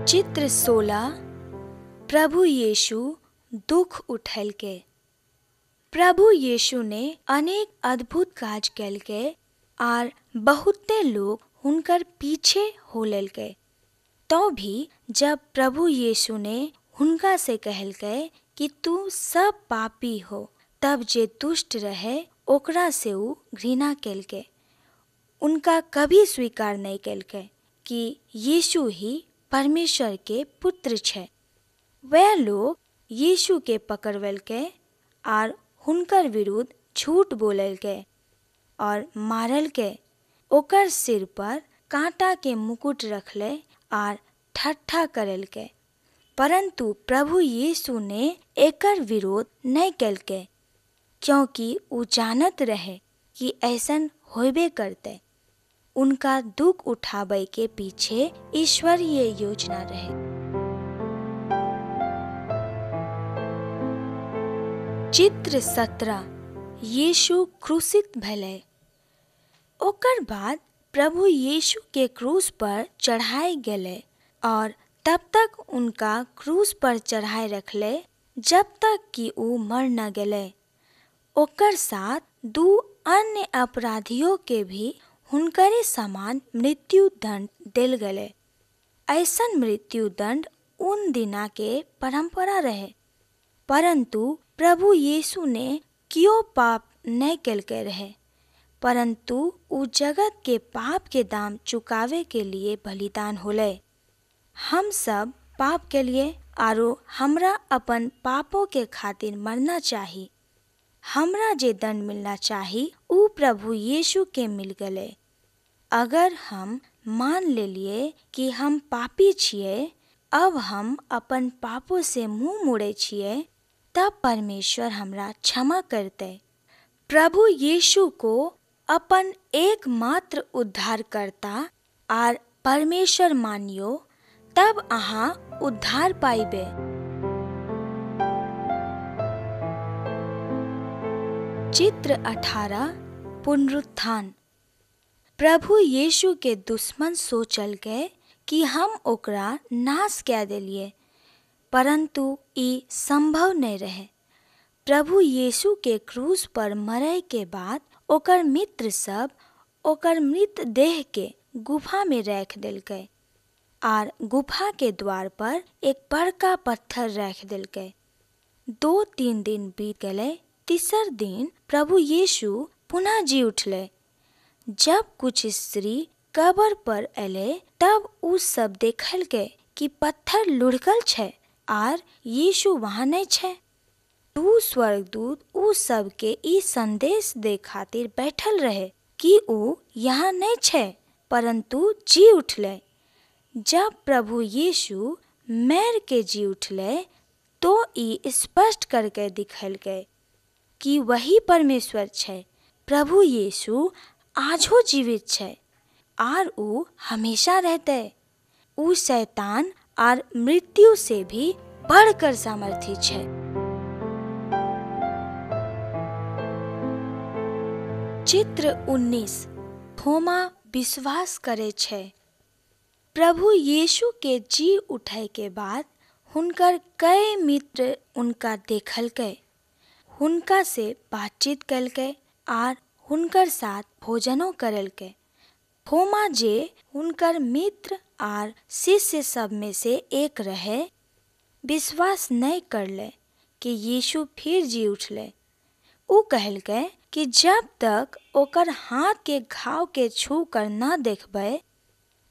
चित्र 16 प्रभु यीशु दुख उठैलके। प्रभु यीशु ने अनेक अद्भुत काज कैलके आर बहुते लोग हुनकर पीछे हो लेलके। तो भी जब प्रभु यीशु ने हुनका से कहलके कि तू सब पापी हो, तब जे दुष्ट रहे ओकरा से ऊ घृणा कैलके। उनका कभी स्वीकार नहीं कैलके कि यीशु ही परमेश्वर के पुत्र छे। वह लोग यीशु के पकड़वलके और हुनकर विरुद्ध झूठ बोललके और मारलके। ओकर सिर पर कांटा के मुकुट रखले और ठट्ठा करलके। परंतु प्रभु यीशु ने एकर विरोध नहीं कैलके, क्योंकि ऊ जानत रहे कि ऐसन होबे करते। उनका दुख उठावे के पीछे ईश्वरीय योजना रहे। चित्र 17 यीशु क्रूसित भले। ओकर बाद प्रभु यीशु के क्रूस पर चढ़ाए गेले और तब तक उनका क्रूस पर चढ़ाए रखले जब तक कि ऊ मर न गेले। ओकर साथ दू अन्य अपराधियों के भी हुनकरे समान मृत्यु दंड दिल गले। ऐसन मृत्यु दंड उन दिना के परंपरा रहे। परंतु प्रभु यीशु ने क्यों पाप नहीं कैलके रहे, परंतु ऊ जगत के पाप के दाम चुकावे के लिए बलिदान होले। हम सब पाप के लिए आरो हमरा अपन पापों के खातिर मरना चाहिए। हमरा जे दंड मिलना चाहिए ऊ प्रभु यीशु के मिल गले। अगर हम मान ले लिए कि हम पापी छिए, अब हम अपन पापों से मुंह मोड़े छिए, तब परमेश्वर हमरा क्षमा करते। प्रभु यीशु को अपन एकमात्र उद्धारकर्ता और परमेश्वर मानियो, तब अहाँ उद्धार पाइबे। चित्र 18 पुनरुत्थान। प्रभु यीशु के दुश्मन सोचल के कि हम ओकरा नाश कै देलिए, परंतु ई संभव नहीं रहे। प्रभु यीशु के क्रूस पर मरे के बाद ओकर मित्र सब ओकर मृत देह के गुफा में रख देलके और गुफा के द्वार पर एक बड़का पत्थर रख देलके। 2-3 दिन बीत गए। तीसर दिन प्रभु यीशु पुनः जी उठले। जब कुछ स्त्री कब्र पर एले, तब उ सब देखलके कि पत्थर लुढ़कल छे और यीशु वहाँ नहीं छे। 2 स्वर्गदूत उ सब के ई संदेश दे खातिर बैठल रहे कि उ यहाँ नहीं छे, परंतु जी उठले। जब प्रभु यीशु मैर के जी उठले, तो ई स्पष्ट करके दिखलके कि वही परमेश्वर छे। प्रभु यीशु आजो जीवित छे और ऊ हमेशा रहते। ऊ शैतान और मृत्यु से भी बढ़कर सामर्थी छे। चित्र 19 थोमा विश्वास करे छे। प्रभु यीशु के जी उठे के बाद हुनकर कई मित्र उनका देखलके, हुनका से बातचीत कलके और हुनकर साथ भोजनो करलके। थोमा जे हुनकर मित्र और शिष्य सब में से एक रहे, विश्वास नहीं करले कि यीशु फिर जी उठले। ऊ कहलके कि जब तक ओकर हाथ के घाव के छू कर न देखबे,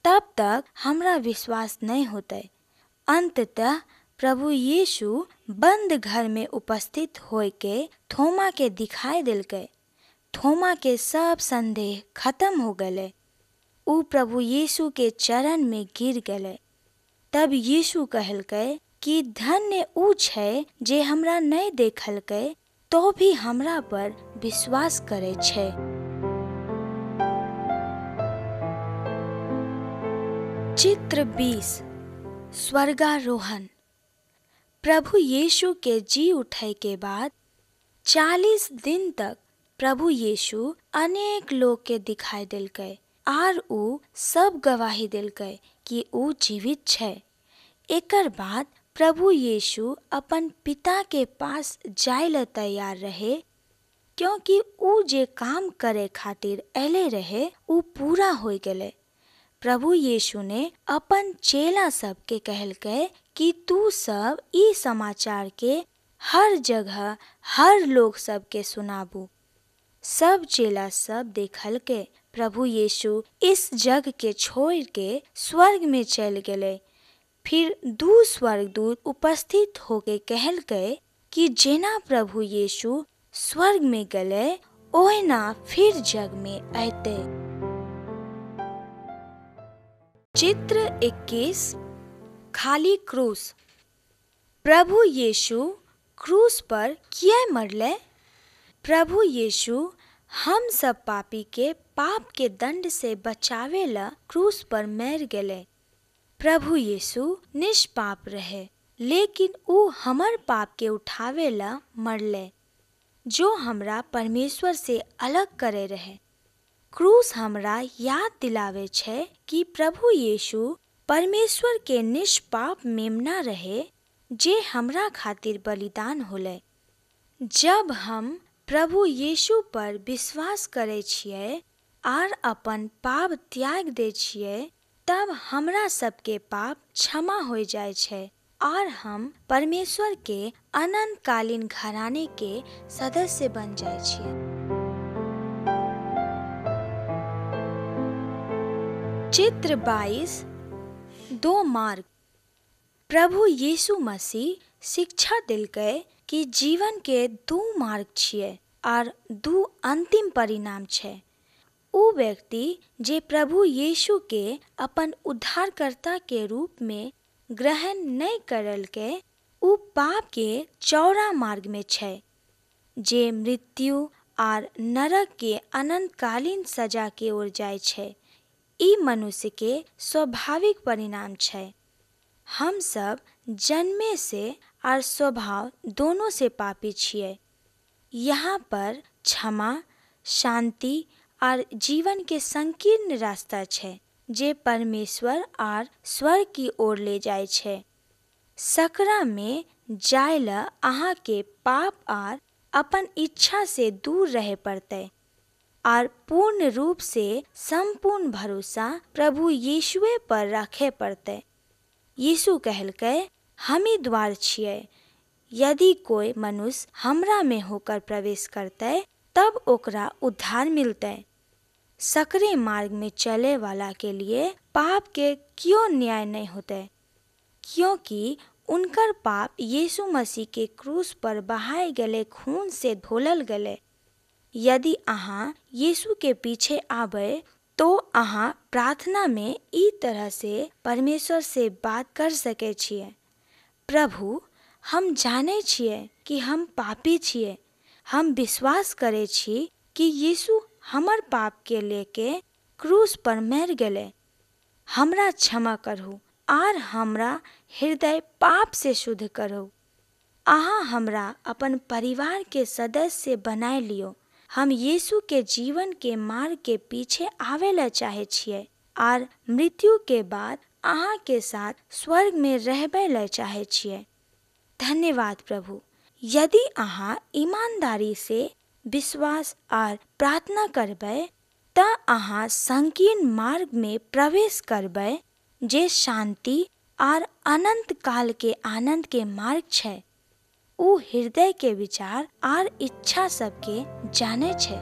तब तक हमरा विश्वास नहीं होते। अंततः प्रभु यीशु बंद घर में उपस्थित होय के थोमा के दिखाई दिलके। थोमा के सब संदेह खत्म हो गए। ऊ प्रभु यीशु के चरण में गिर गए। तब यीशु कहलके कि धन्य ऊ छे जे हमरा नहीं देखलके तो भी हमरा पर विश्वास करे छे। चित्र 20 स्वर्गारोहण। प्रभु यीशु के जी उठे के बाद 40 दिन तक प्रभु यीशु अनेक लोग के दिखाई दिलके और ऊ सब गवाही दिलके कि ऊ जीवित छे। एकर बाद प्रभु यीशु अपन पिता के पास जाय ला तैयार रहे, क्योंकि ऊ जे काम करे खातिर अले रहे ऊ पूरा हो गए। प्रभु यीशु ने अपन चेला सब के कहलके कि तू सब ई समाचार के हर जगह हर लोग सब के सुनाबू। सब चेला सब देखल के प्रभु यीशु इस जग के छोड़ के स्वर्ग में चल गए। फिर दू स्वर्गदूत उपस्थित होके कहल गए कि जेना प्रभु यीशु स्वर्ग में गए ओहिना फिर जग में आते। चित्र 21 खाली क्रूस। प्रभु यीशु क्रूस पर किया मरले? प्रभु यीशु हम सब पापी के पाप के दंड से बचावे ला क्रूस पर मर गए। प्रभु यीशु निष्पाप रहे, लेकिन ऊ हमर पाप के उठावे ला मरले, जो हमरा परमेश्वर से अलग करे रहे। क्रूस हमरा याद दिलावे छे कि प्रभु यीशु परमेश्वर के निष्पाप मेमना रहे, जे हमरा खातिर बलिदान होले। जब हम प्रभु यीशु पर विश्वास करे छिए आर अपन पाप त्याग दे छिए, तब हमरा सबके पाप क्षमा हो जाए छे और हम परमेश्वर के अनंतकालीन घराने के सदस्य बन जाए छिए। चित्र 22 दो मार्ग। प्रभु यीशु मसीह शिक्षा दिलके कि जीवन के दो मार्ग छिए और दो अंतिम परिणाम छे। ऊ व्यक्ति जे प्रभु यीशु के अपन उद्धारकर्ता के रूप में ग्रहण नहीं करल के, ऊ पाप के चौड़ा मार्ग में छे, जे मृत्यु और नरक के अनंतकालीन सजा के ओर जाए छे। ई मनुष्य के स्वाभाविक परिणाम छे। हम सब जन्मे से और स्वभाव दोनों से पापी छिए। यहाँ पर क्षमा, शांति और जीवन के संकीर्ण रास्ता छे, जे परमेश्वर और स्वर्ग की ओर ले जाए छे। सकरा में जायला अहाँ के पाप और अपन इच्छा से दूर रहे पड़ते और पूर्ण रूप से संपूर्ण भरोसा प्रभु यीशुए पर रखे पड़ते। यीशु कहलके हमी द्वार छिए, यदि कोई मनुष्य हमरा में होकर प्रवेश करते तब ओकरा उद्धार मिलते। सकरे मार्ग में चले वाला के लिए पाप के क्यों न्याय नहीं होते, क्योंकि उनकर पाप यीशु मसीह के क्रूस पर बहाए गले खून से धोलल गले। यदि अहाँ यीशु के पीछे आबे तो अहाँ प्रार्थना में ई तरह से परमेश्वर से बात कर सके छिए। प्रभु, हम जाने छिए कि हम पापी छिए। हम विश्वास करे छी कि यीशु हमर पाप के लेके क्रूस पर मर गए। हमरा क्षमा करहु और हमरा हृदय पाप से शुद्ध करहु। अहाँ हमरा अपन परिवार के सदस्य बनाए लियो। हम यीशु के जीवन के मार्ग के पीछे आवेला चाहे छिए और मृत्यु के बाद अहाँ के साथ स्वर्ग में रहबे ला चाहे छिए। धन्यवाद प्रभु। यदि अहाँ ईमानदारी से विश्वास और प्रार्थना करबे त अहाँ संकीर्ण मार्ग में प्रवेश करबे, जे शांति और अनंत काल के आनंद के मार्ग छे। ऊ हृदय के विचार और इच्छा सबके जाने छे।